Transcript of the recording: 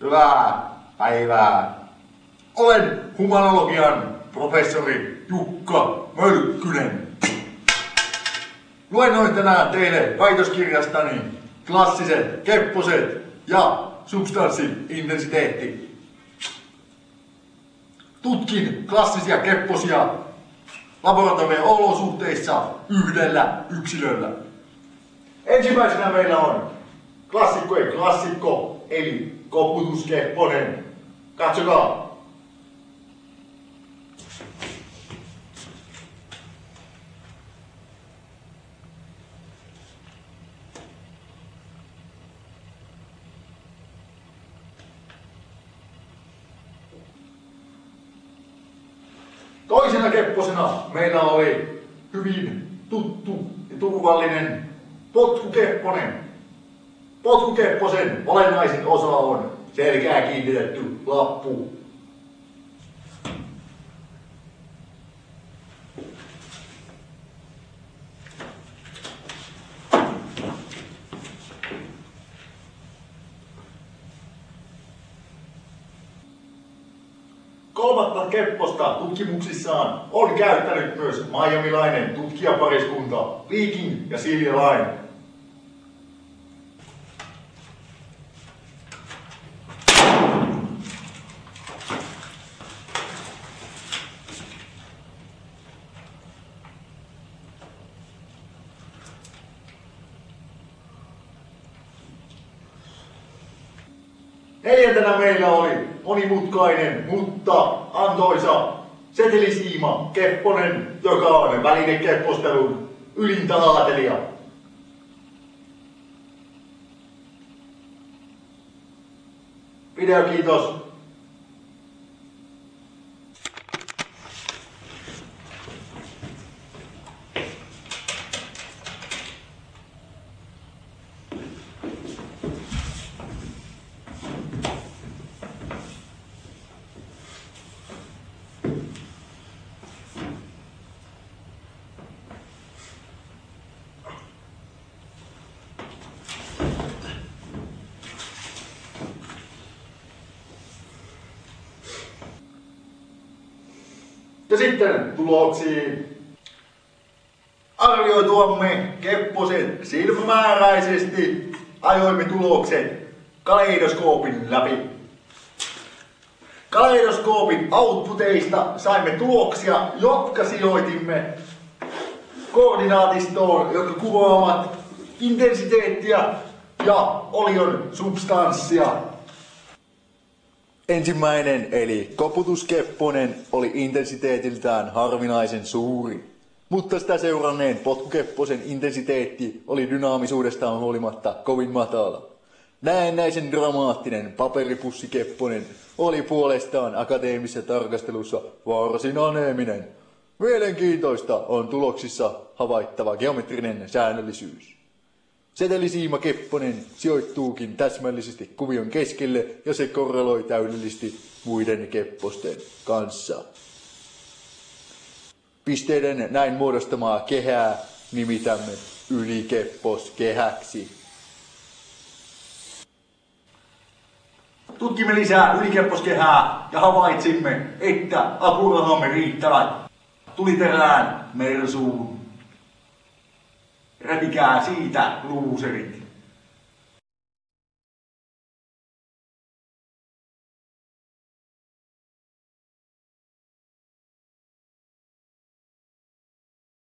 Hyvää päivää. Olen humanologian professori Jukka Mölkkynen. Luennoin tänään teille väitöskirjastani klassiset kepposet ja substanssiintensiteetti. Tutkin klassisia kepposia laboratorion olosuhteissa yhdellä yksilöllä. Ensimmäisenä meillä on klassikkojen klassikko, eli koputuskepponen. Katsokaa. Toisena kepposena meillä oli hyvin tuttu ja turvallinen potkukepponen. Potkukepposen olennaisin osa on selkään kiinnitetty lappu. Kolmatta kepposta tutkimuksissaan on käyttänyt myös miamilainen tutkijapariskunta Viking ja Silja Laine. Neljäntenä meillä oli monimutkainen, mutta antoisa setelisiima kepponen, joka on välinekeppostelun ylintä laatelia. Video, kiitos. Ja sitten tuloksiin. Arvioituamme kepposet silmämääräisesti ajoimme tulokset kaleidoskoopin läpi. Kaleidoskoopin outputeista saimme tuloksia, jotka sijoitimme koordinaatistoon, jotka kuvaavat intensiteettiä ja olion substanssia. Ensimmäinen eli koputuskepponen oli intensiteetiltään harvinaisen suuri, mutta sitä seuranneen potkukepposen intensiteetti oli dynaamisuudestaan huolimatta kovin matala. Näennäisen dramaattinen paperipussikepponen oli puolestaan akateemisessa tarkastelussa varsin aneeminen. Mielenkiintoista on tuloksissa havaittava geometrinen säännöllisyys. Setelisiima kepponen sijoittuukin täsmällisesti kuvion keskelle ja se korreloi täydellisesti muiden kepposten kanssa. Pisteiden näin muodostamaa kehää nimitämme ylikepposkehäksi. Tutkimme lisää ylikepposkehää ja havaitsimme, että apurahamme riittävät tuliterään mersuun. Repikää siitä, luuserit.